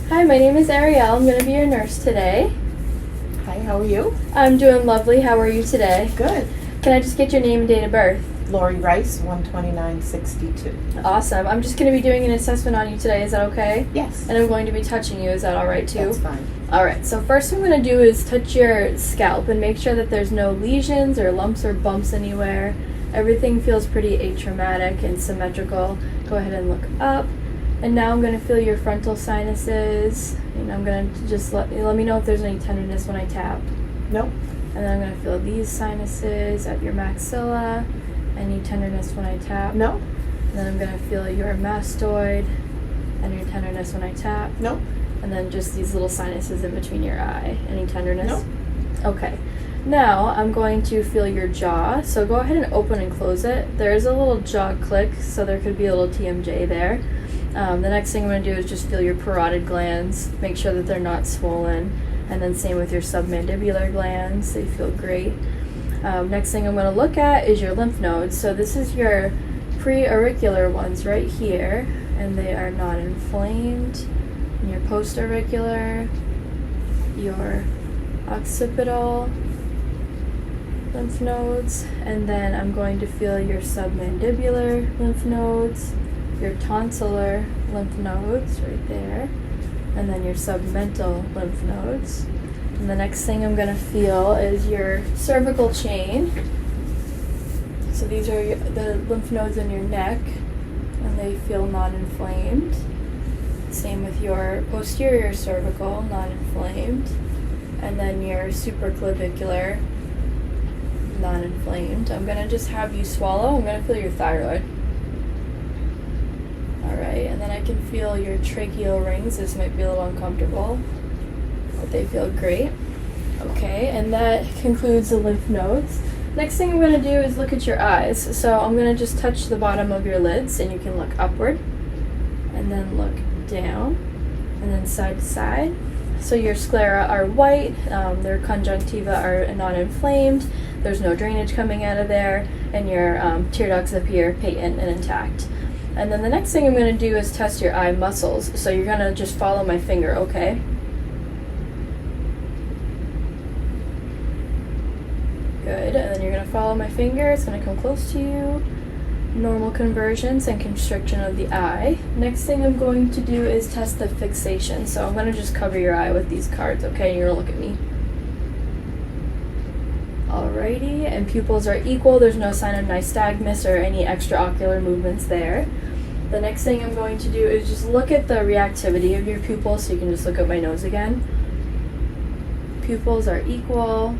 Hi, my name is Ariel. I'm going to be your nurse today. Hi, how are you? I'm doing lovely. How are you today? Good. Can I just get your name and date of birth? Lori Rice, 12962. Awesome. I'm just going to be doing an assessment on you today. Is that okay? Yes. And I'm going to be touching you. Is that all right too? That's fine. Alright, so first I'm going to do is touch your scalp and make sure that there's no lesions or lumps or bumps anywhere. Everything feels pretty atraumatic and symmetrical. Go ahead and look up. And now I'm going to feel your frontal sinuses. And I'm going to just let me know if there's any tenderness when I tap. Nope. And then I'm going to feel these sinuses at your maxilla. Any tenderness when I tap. No. And then I'm going to feel your mastoid and your tenderness when I tap. Nope. And then just these little sinuses in between your eye. Any tenderness? Nope. Okay. Now I'm going to feel your jaw. So go ahead and open and close it. There is a little jaw click, so there could be a little TMJ there. The next thing I'm going to do is just feel your parotid glands. Make sure that they're not swollen. And then same with your submandibular glands. They feel great. Next thing I'm going to look at is your lymph nodes. So this is your pre-auricular ones right here. And they are not inflamed. And your post-auricular, your occipital lymph nodes, and then I'm going to feel your submandibular lymph nodes, your tonsillar lymph nodes right there, and then your submental lymph nodes. And the next thing I'm going to feel is your cervical chain. So these are the lymph nodes in your neck, and they feel non-inflamed. Same with your posterior cervical, non-inflamed. And then your supraclavicular, non-inflamed. I'm going to just have you swallow. I'm going to feel your thyroid. Alright, and then I can feel your tracheal rings. This might be a little uncomfortable, but they feel great. Okay, and that concludes the lymph nodes. Next thing I'm going to do is look at your eyes. So I'm going to just touch the bottom of your lids, and you can look upward, and then look down, and then side to side. So your sclera are white, their conjunctiva are non-inflamed, there's no drainage coming out of there, and your tear ducts appear patent and intact. And then the next thing I'm going to do is test your eye muscles. So you're going to just follow my finger, okay? Good, and then you're going to follow my finger. It's going to come close to you. Normal conversions and constriction of the eye. Next thing I'm going to do is test the fixation. So I'm going to just cover your eye with these cards, okay? You're going to look at me. Alrighty, and pupils are equal. There's no sign of nystagmus or any extraocular movements there. The next thing I'm going to do is just look at the reactivity of your pupils. So you can just look at my nose again. Pupils are equal,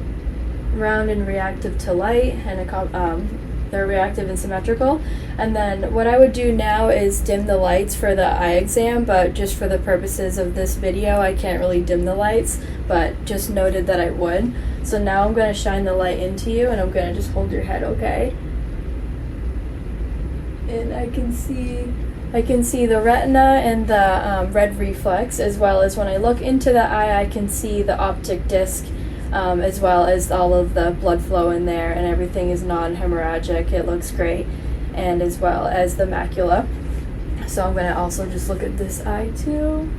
round and reactive to light, and they're reactive and symmetrical. And then what I would do now is dim the lights for the eye exam, but just for the purposes of this video, I can't really dim the lights, but just noted that I would. So now I'm going to shine the light into you, and I'm going to just hold your head, okay? And I can see the retina and the red reflex, as well as when I look into the eye, I can see the optic disc, as well as all of the blood flow in there, and everything is non-hemorrhagic. It looks great, and as well as the macula. So I'm going to also just look at this eye too.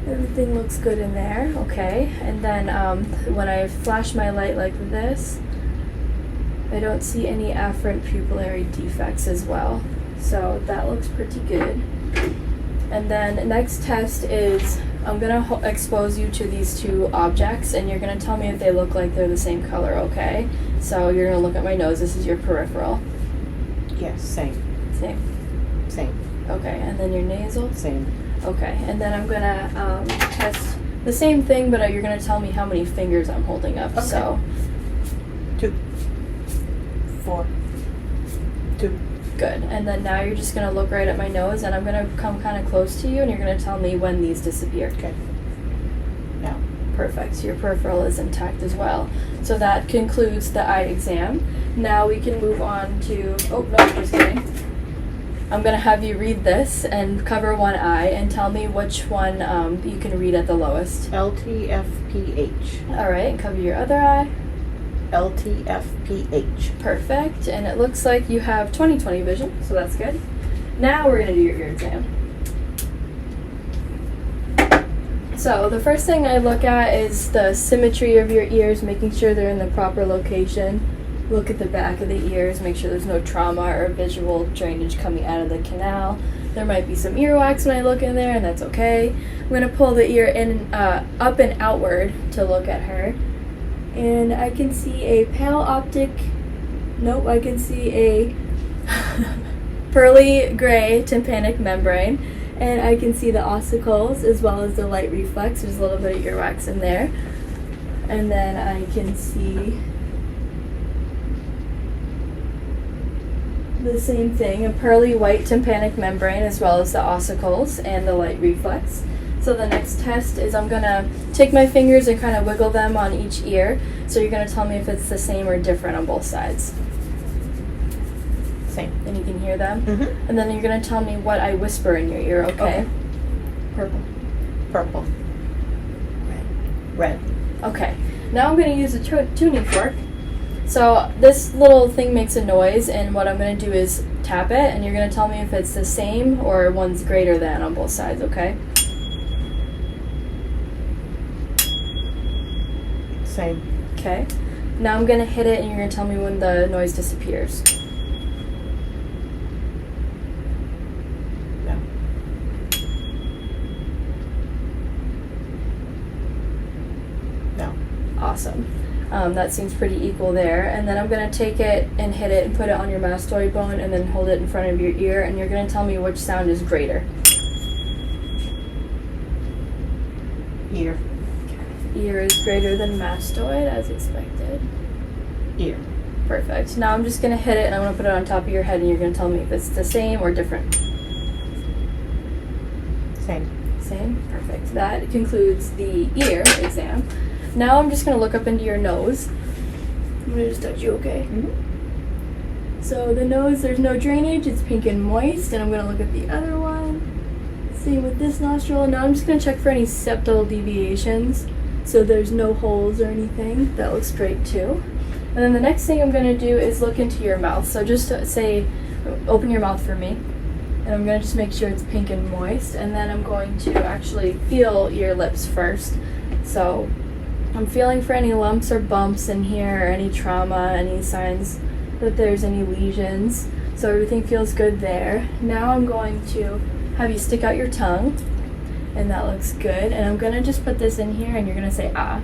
Everything looks good in there, okay. And then when I flash my light like this, I don't see any afferent pupillary defects as well. So that looks pretty good. And then the next test is I'm going to expose you to these two objects, and you're going to tell me if they look like they're the same color, okay? So you're going to look at my nose. This is your peripheral. Yes, same. Same. Okay, and then your nasal? Same. Okay, and then I'm going to test the same thing, but you're going to tell me how many fingers I'm holding up. Okay. So 2, 4, 2. Good. And then now you're just going to look right at my nose, and I'm going to come kind of close to you, and you're going to tell me when these disappear. Okay. Now. Perfect. So your peripheral is intact as well. So that concludes the eye exam. Now we can move on to, oh, no, just kidding. I'm going to have you read this and cover one eye and tell me which one you can read at the lowest. LTFPH. All right, and cover your other eye. LTFPH. Perfect. And it looks like you have 20/20 vision, so that's good. Now we're gonna do your ear exam. So the first thing I look at is the symmetry of your ears, making sure they're in the proper location. Look at the back of the ears, make sure there's no trauma or visual drainage coming out of the canal. There might be some earwax when I look in there, and that's okay. I'm going to pull the ear in, up and outward to look at her. And I can see a pale optic, nope, I can see a pearly gray tympanic membrane. And I can see the ossicles as well as the light reflex. There's a little bit of earwax in there. And then I can see the same thing, a pearly white tympanic membrane as well as the ossicles and the light reflex. So the next test is I'm going to take my fingers and kind of wiggle them on each ear. So you're going to tell me if it's the same or different on both sides. Same. And you can hear them. Mm-hmm. And then you're going to tell me what I whisper in your ear, okay? Purple. Purple. Red. Okay. Now I'm going to use a tuning fork. So this little thing makes a noise, and what I'm going to do is tap it, and you're going to tell me if it's the same or one's greater than on both sides, okay? Same. Okay. Now I'm going to hit it, and you're going to tell me when the noise disappears. No. No. Awesome. That seems pretty equal there. And then I'm going to take it and hit it and put it on your mastoid bone and then hold it in front of your ear, and you're going to tell me which sound is greater. Ear. Ear is greater than mastoid, as expected. Ear. Perfect. Now I'm just going to hit it, and I'm going to put it on top of your head, and you're going to tell me if it's the same or different. Same. Same? Perfect. That concludes the ear exam. Now I'm just going to look up into your nose. I'm going to just touch you, okay? Mm-hmm. So the nose, there's no drainage. It's pink and moist. And I'm going to look at the other one. Same with this nostril. Now I'm just going to check for any septal deviations. So there's no holes or anything. That looks great too. And then the next thing I'm going to do is look into your mouth. So just say, open your mouth for me. And I'm going to just make sure it's pink and moist. And then I'm going to actually feel your lips first. So I'm feeling for any lumps or bumps in here, or any trauma, any signs that there's any lesions. So everything feels good there. Now I'm going to have you stick out your tongue, and that looks good. And I'm going to just put this in here, and you're going to say ah.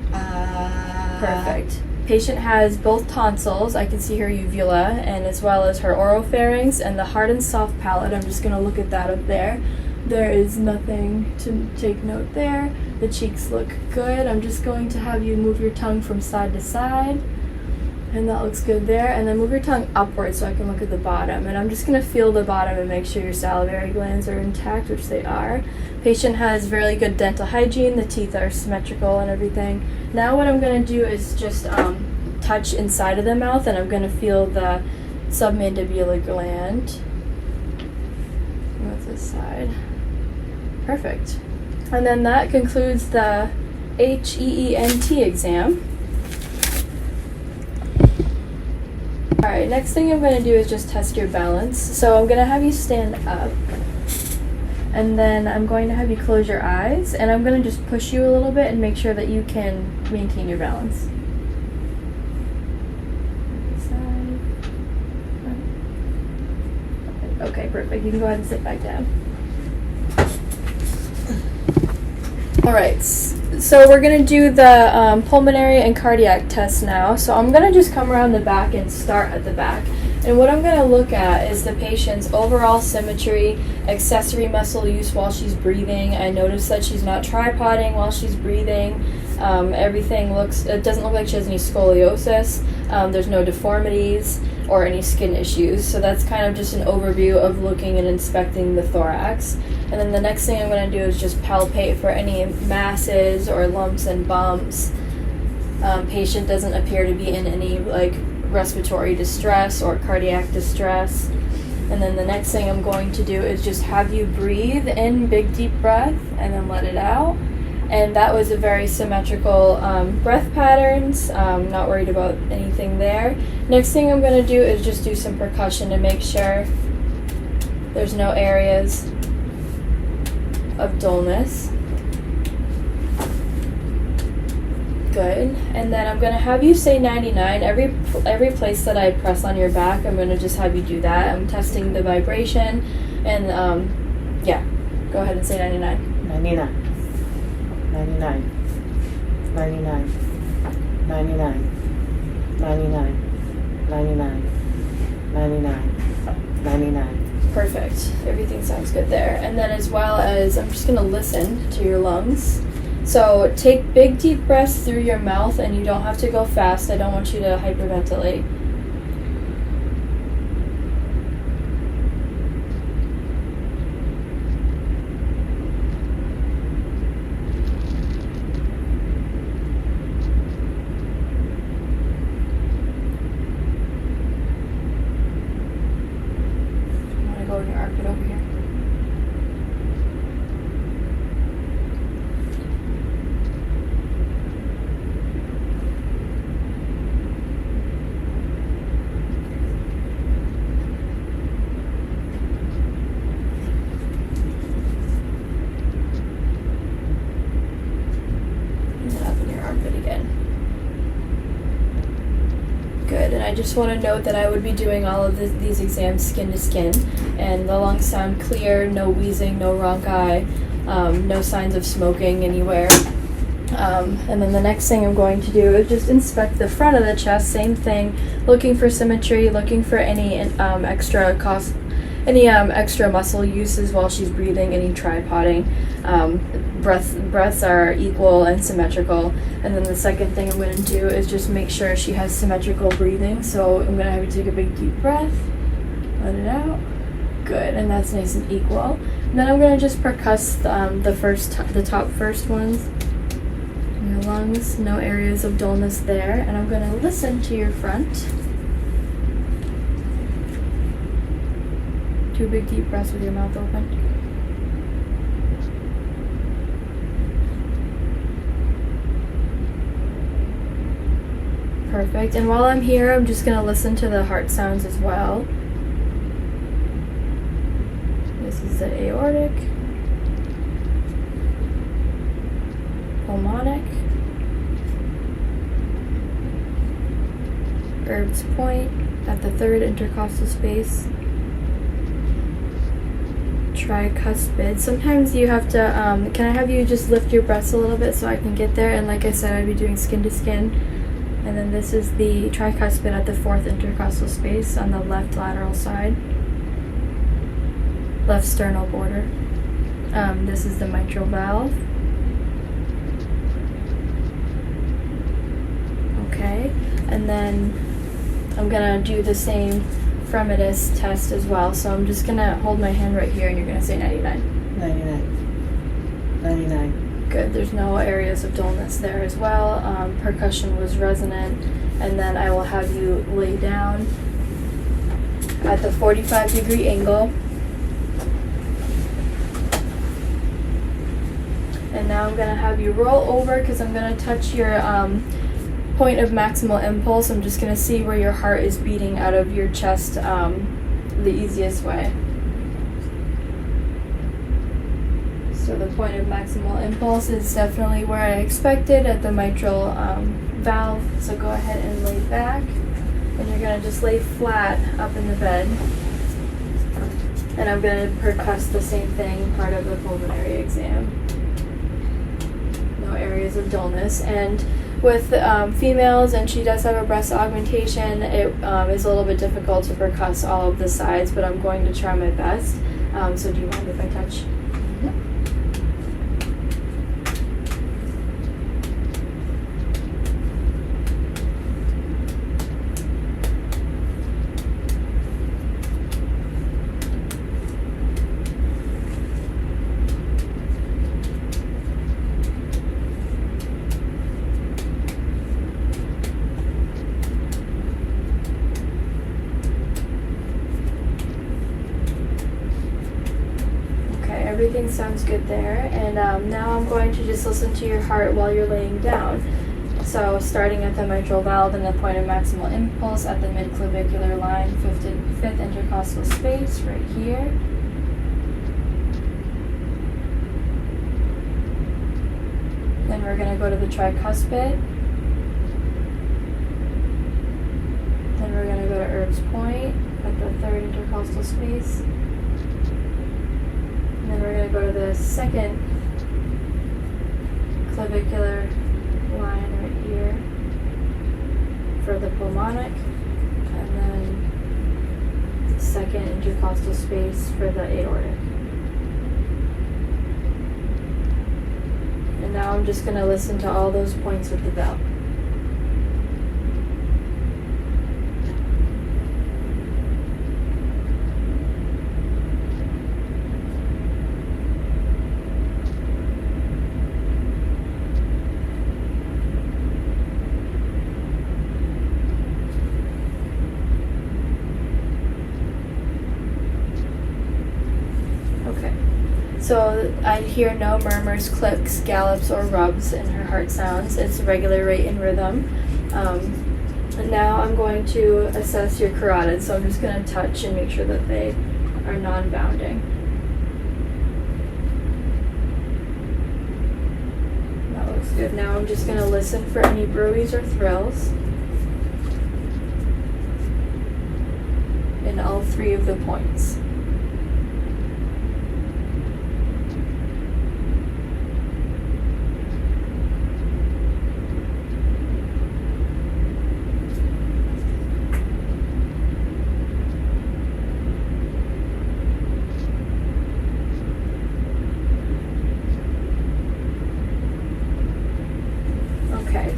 Perfect. Patient has both tonsils. I can see her uvula, and as well as her oropharynx and the hard and soft palate. I'm just going to look at that up there. There is nothing to take note there. The cheeks look good. I'm just going to have you move your tongue from side to side, and that looks good there. And then move your tongue upwards so I can look at the bottom. And I'm just going to feel the bottom and make sure your salivary glands are intact, which they are. Patient has very good dental hygiene. The teeth are symmetrical and everything. Now what I'm going to do is just touch inside of the mouth, and I'm going to feel the submandibular gland. Move this side. Perfect. And then that concludes the HEENT exam. Alright, next thing I'm going to do is just test your balance. So I'm going to have you stand up, and then I'm going to have you close your eyes, and I'm going to just push you a little bit and make sure that you can maintain your balance. Okay, perfect. You can go ahead and sit back down. Alright, so we're going to do the pulmonary and cardiac tests now. So I'm going to just come around the back and start at the back. And what I'm going to look at is the patient's overall symmetry, accessory muscle use while she's breathing. I notice that she's not tripoding while she's breathing. It doesn't look like she has any scoliosis. There's no deformities or any skin issues. So that's kind of just an overview of looking and inspecting the thorax. And then the next thing I'm going to do is just palpate for any masses or lumps and bumps. Patient doesn't appear to be in any respiratory distress or cardiac distress. And then the next thing I'm going to do is just have you breathe in big deep breath and then let it out. And that was a very symmetrical breath patterns. Not worried about anything there. Next thing I'm going to do is just do some percussion to make sure There's no areas of dullness. Good. And then I'm going to have you say 99. Every place that I press on your back, I'm going to just have you do that. I'm testing the vibration. And yeah, go ahead and say 99. 99. 99. 99. 99. 99. 99. 99. 99. Perfect. Everything sounds good there. And then as well as, I'm just going to listen to your lungs. So take big deep breaths through your mouth, and you don't have to go fast. I don't want you to hyperventilate. I'm going to go in your armpit over here. Good, and I just want to note that I would be doing all of these exams skin to skin, and the lungs sound clear, no wheezing, no rhonchi, no signs of smoking anywhere. And then the next thing I'm going to do is just inspect the front of the chest, same thing, looking for symmetry, looking for any extra muscle uses while she's breathing, any tripoding. Breaths are equal and symmetrical. And then the second thing I'm going to do is just make sure she has symmetrical breathing. So I'm going to have you take a big deep breath, let it out. Good, and that's nice and equal. And then I'm going to just percuss the top first ones. Your lungs, no areas of dullness there. And I'm going to listen to your front. 2 big deep breaths with your mouth open. Perfect. And while I'm here, I'm just going to listen to the heart sounds as well. This is the aortic, pulmonic, Erb's point at the 3rd intercostal space, tricuspid. Sometimes you have to, can I have you just lift your breasts a little bit so I can get there? And like I said, I'd be doing skin to skin. And then this is the tricuspid at the 4th intercostal space on the left lateral side, left sternal border. This is the mitral valve. Okay, and then I'm gonna do the same Fremitus test as well. So I'm just gonna hold my hand right here, and you're gonna say 99. 99. 99. Good, there's no areas of dullness there as well. Percussion was resonant. And then I will have you lay down at the 45-degree angle. And now I'm gonna have you roll over because I'm gonna touch your point of maximal impulse. I'm just gonna see where your heart is beating out of your chest the easiest way. So the point of maximal impulse is definitely where I expected, at the mitral valve. So go ahead and lay back, and you're going to just lay flat up in the bed. And I'm going to percuss the same thing, part of the pulmonary exam. No areas of dullness. And with females, and she does have a breast augmentation, it is a little bit difficult to percuss all of the sides, but I'm going to try my best. So do you mind if I touch? Everything sounds good there, and now I'm going to just listen to your heart while you're laying down. So starting at the mitral valve and the point of maximal impulse at the midclavicular line, 5th intercostal space right here. we're going to go to the tricuspid. Then we're going to go to Erb's point at the third intercostal space. And then we're going to go to the second clavicular line right here for the pulmonic. And then the second intercostal space for the aortic. And now I'm just going to listen to all those points with the bell. So I hear no murmurs, clicks, gallops, or rubs in her heart sounds. It's a regular rate and rhythm. And now I'm going to assess your carotid. So I'm just going to touch and make sure that they are non-bounding. That looks good. Now I'm just going to listen for any bruits or thrills in all three of the points.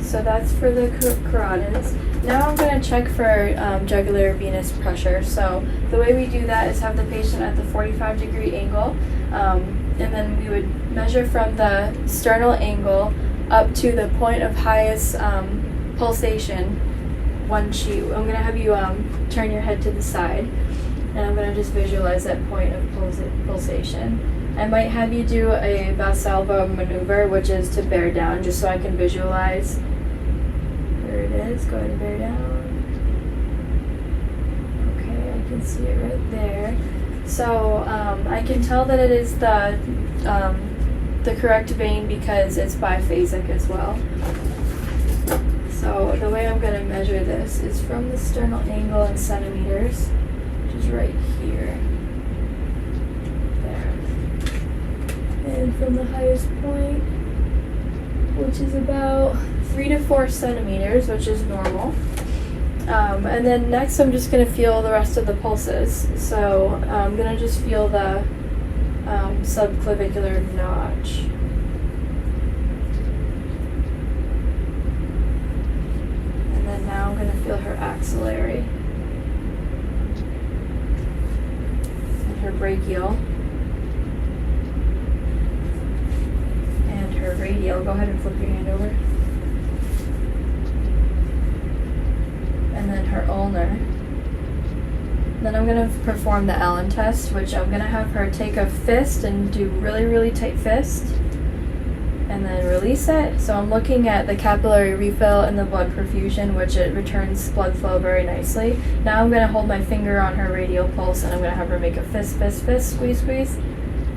So that's for the carotids. Now I'm going to check for jugular venous pressure. So the way we do that is have the patient at the 45-degree angle, and then we would measure from the sternal angle up to the point of highest pulsation. One sheet. I'm going to have you turn your head to the side, and I'm going to just visualize that point of pulsation. I might have you do a Valsalva maneuver, which is to bear down, just so I can visualize. There it is. Go ahead and bear down. Okay, I can see it right there. So I can tell that it is the correct vein because it's biphasic as well. So the way I'm going to measure this is from the sternal angle in centimeters, which is right here. There. And from the highest point, which is about 3 to 4 centimeters, which is normal. And then next I'm just going to feel the rest of the pulses. So I'm going to just feel the subclavicular notch. And then now I'm going to feel her axillary. And her brachial. And her radial. Go ahead and flip your hand over. And then her ulnar. Then I'm going to perform the Allen test, which I'm going to have her take a fist and do really, really tight fist. And then release it. So I'm looking at the capillary refill and the blood perfusion, which it returns blood flow very nicely. Now I'm going to hold my finger on her radial pulse, and I'm going to have her make a fist, fist, fist, squeeze, squeeze.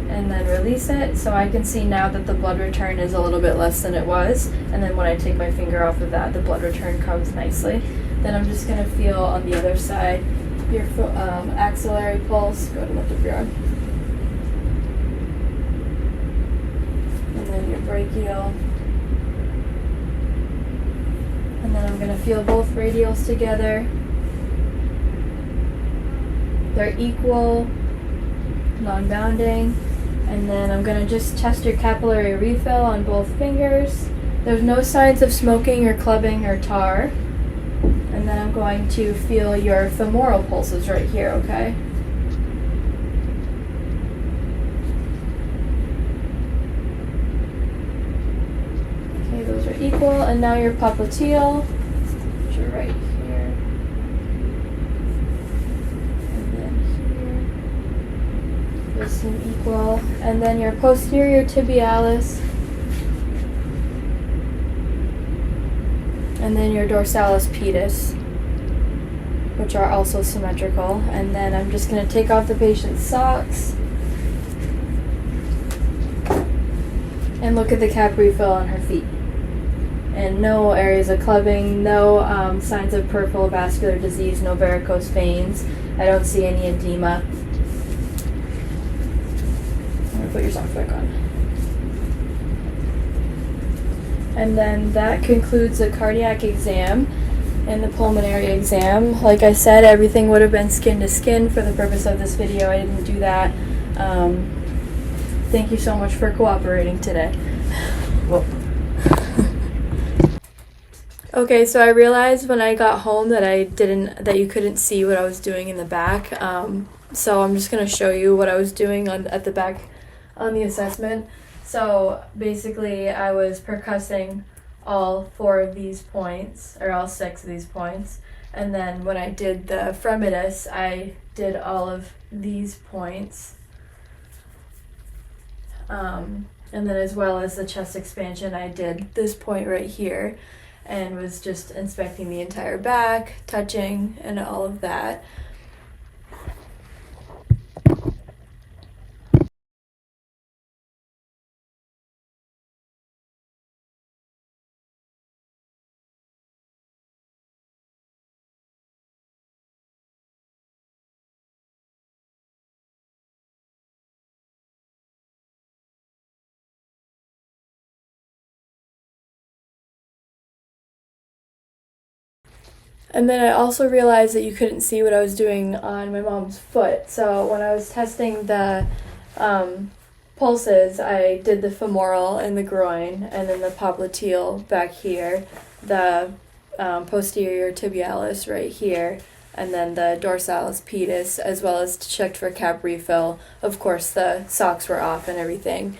And then release it. So I can see now that the blood return is a little bit less than it was. And then when I take my finger off of that, the blood return comes nicely. Then I'm just going to feel on the other side your axillary pulse. Go ahead and lift up your arm. And then your brachial. And then I'm going to feel both radials together. They're equal, non-bounding. And then I'm going to just test your capillary refill on both fingers. There's no signs of smoking or clubbing or tar. And then I'm going to feel your femoral pulses right here, okay? Okay, those are equal. And now your popliteal, which are right here. And then here. Those seem equal. And then your posterior tibialis. And then your dorsalis pedis, which are also symmetrical. And then I'm just going to take off the patient's socks and look at the cap refill on her feet. and no areas of clubbing, no signs of peripheral vascular disease, no varicose veins. I don't see any edema. I'm going to put your socks back on. And then that concludes the cardiac exam and the pulmonary exam. Like I said, everything would have been skin to skin for the purpose of this video. I didn't do that. Thank you so much for cooperating today. Well, Okay, so I realized when I got home that you couldn't see what I was doing in the back. So I'm just gonna show you what I was doing at the back on the assessment. So basically, I was percussing all 4 of these points, or all 6 of these points, and then when I did the fremitus, I did all of these points. And then as well as the chest expansion, I did this point right here and was just inspecting the entire back, touching, and all of that. And then I also realized that you couldn't see what I was doing on my mom's foot. So when I was testing the pulses, I did the femoral in the groin, and then the popliteal back here, the posterior tibialis right here, and then the dorsalis pedis, as well as checked for cap refill. Of course, the socks were off and everything.